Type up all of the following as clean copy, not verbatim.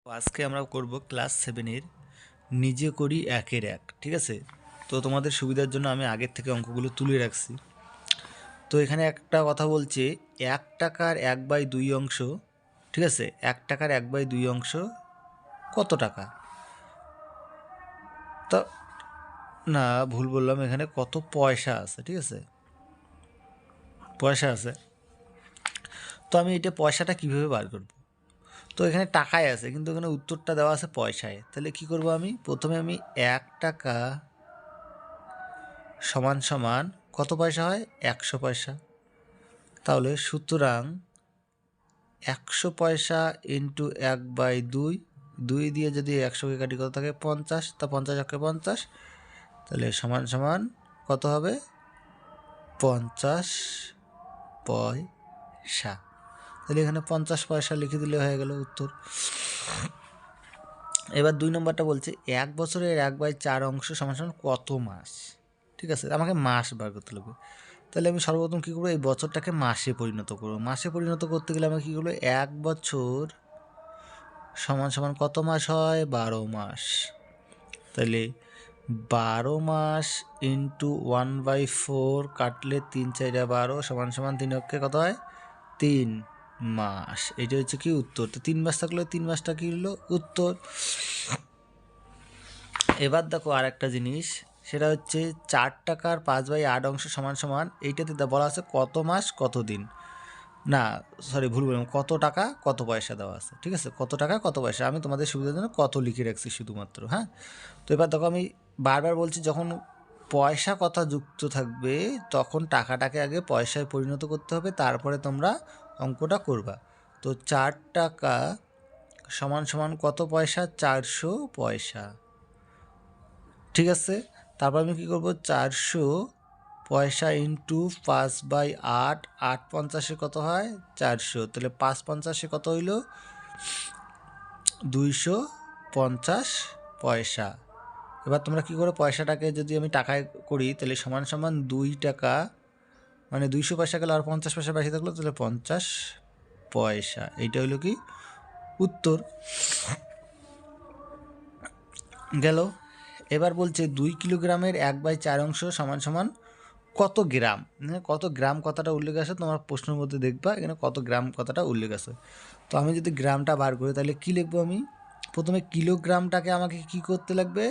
আজকে আমরা করব ক্লাস 7 এর নিজে করি 1 এর 1, ঠিক আছে। তো তোমাদের সুবিধার জন্য আমি আগের থেকে অঙ্কগুলো তুলে রাখছি। তো এখানে একটা কথা বলছে 1 টাকার 1/2 অংশ, ঠিক আছে। 1 টাকার 1/2 অংশ কত টাকা? তো না, ভুল বললাম, এখানে কত পয়সা আছে, ঠিক আছে, পয়সা আছে। তো আমি এটা পয়সাটা কিভাবে বার করব? তো এখানে টাকায় আছে, কিন্তু এখানে উত্তরটা দেওয়া আছে পয়সায়। তাহলে কি করব? আমি প্রথমে 1 টাকা সমান সমান কত পয়সা হয়? 100 পয়সা। তাহলে সুতরাং 100 পয়সা ইন্টু 1/2, 2 দিয়ে যদি 100কে কাটি কত থাকে? 50। তা 50 1 50, তাহলে সমান সমান কত হবে? 50 পয়সা। তাহলে এখানে 50 পয়সা লিখে দিলে হয়ে গেল উত্তর। এবার 2 নম্বরটা বলছে 1 বছরের 1/4 অংশ সমান সমান কত মাস? ঠিক আছে, আমাকে মাস বার করতে লাগবে। তাহলে আমি সর্বপ্রথম কী করবো? এই বছরটাকে মাসে পরিণত করবো। মাসে পরিণত করতে গেলে আমি কী করবো? 1 বছর সমান সমান কত মাস হয়? 12 মাস। তাহলে 12 মাস ইন্টু 1/4 কাটলে 3 4 12 সমান সমান 3 অক্ষে কত হয়? 3 মাস। এটা হচ্ছে কি উত্তর। তো 3 মাস থাকলে 3 মাসটা কী হলো? উত্তর। এবার দেখো আর একটা জিনিস, সেটা হচ্ছে 4 টাকার 5/8 অংশ সমান সমান, এইটাতে বলা আছে কত মাস কত দিন, না সরি ভুল বললাম, কত টাকা কত পয়সা দেওয়া আছে, ঠিক আছে। কত টাকা কত পয়সা, আমি তোমাদের সুবিধার জন্য কত লিখে রাখছি শুধুমাত্র, হ্যাঁ। তো এবার দেখো আমি বারবার বলছি, যখন পয়সা কথা যুক্ত থাকবে তখন টাকাটাকে আগে পয়সায় পরিণত করতে হবে, তারপরে তোমরা অঙ্কটা করবা। তো 4 টাকা সমান সমান কত পয়সা? 400 পয়সা, ঠিক আছে। তারপর আমি কী করবো? 400 পয়সা ইন্টু 5/8, 8 50-এ কত হয়? 400। তাহলে 5 50-এ কত হইল? 250 পয়সা। এবার তোমরা কী করো? পয়সাটাকে যদি আমি টাকায় করি তাহলে সমান সমান 2 টাকা, মানে 200 পয়সা গেলে আর 50 পয়সা বেশি থাকলো, তাহলে 50 পয়সা। এইটা হইল কি উত্তর। গেল। এবার বলছে 2 কিলোগ্রামের 1/4 অংশ সমান সমান কত গ্রাম? কত গ্রাম কথাটা উল্লেখ আছে, তোমার প্রশ্নের মধ্যে দেখবা এখানে কত গ্রাম কথাটা উল্লেখ আছে। তো আমি যদি গ্রামটা বার করি তাহলে কী লিখবো? আমি প্রথমে কিলোগ্রামটাকে আমাকে কি করতে লাগবে?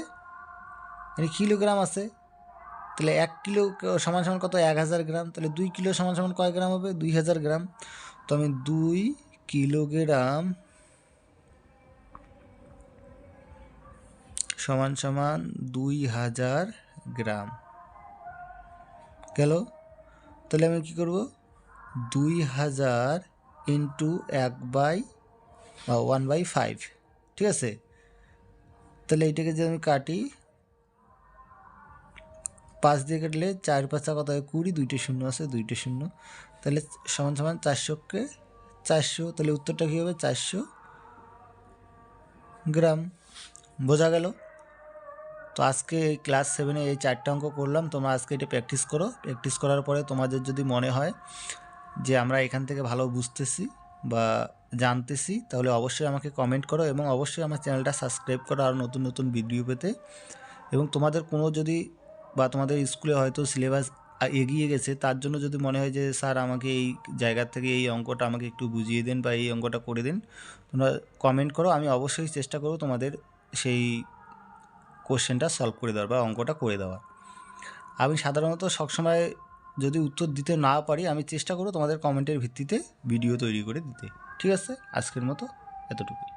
মানে কিলোগ্রাম আছে, তাহলে 1 কিলো সমান সমান কত? 1000 গ্রাম। তাহলে 2 কিলো সমান সমান কয় গ্রাম হবে? 2000 গ্রাম। তো আমি 2 কিলোগ্রাম সমান সমান 2000 গ্রাম গেল। তাহলে আমি কী করব? 2000 ইন্টু 1/5, ঠিক আছে। তাহলে এইটাকে যদি আমি কাটি, 5 দিয়ে কাটলে 4 5 কত হয়? 20, 2টে শূন্য আছে, 2টে শূন্য, তাহলে সমান সমান 400কে 400। তাহলে উত্তরটা কী হবে? 400 গ্রাম। বোঝা গেল? তো আজকে এই ক্লাস 7-এ এই 4টা অঙ্ক করলাম। তোমরা আজকে এটা প্র্যাকটিস করো। প্র্যাকটিস করার পরে তোমাদের যদি মনে হয় যে আমরা এখান থেকে ভালো বুঝতেছি বা জানতেছি, তাহলে অবশ্যই আমাকে কমেন্ট করো এবং অবশ্যই আমার চ্যানেলটা সাবস্ক্রাইব করো আরও নতুন নতুন ভিডিও পেতে। এবং তোমাদের কোনো যদি বা তোমাদের স্কুলে হয়তো সিলেবাস এগিয়ে গেছে, তার জন্য যদি মনে হয় যে স্যার আমাকে এই জায়গার থেকে এই অঙ্কটা আমাকে একটু বুঝিয়ে দিন বা এই অঙ্কটা করে দিন, তোমরা কমেন্ট করো। আমি অবশ্যই চেষ্টা করব তোমাদের সেই কোশ্চেনটা সলভ করে দেওয়ার বা অঙ্কটা করে দেওয়ার। আমি সাধারণত সবসময় যদি উত্তর দিতে না পারি, আমি চেষ্টা করব তোমাদের কমেন্টের ভিত্তিতে ভিডিও তৈরি করে দিতে। ঠিক আছে, আজকের মতো এতটুকুই।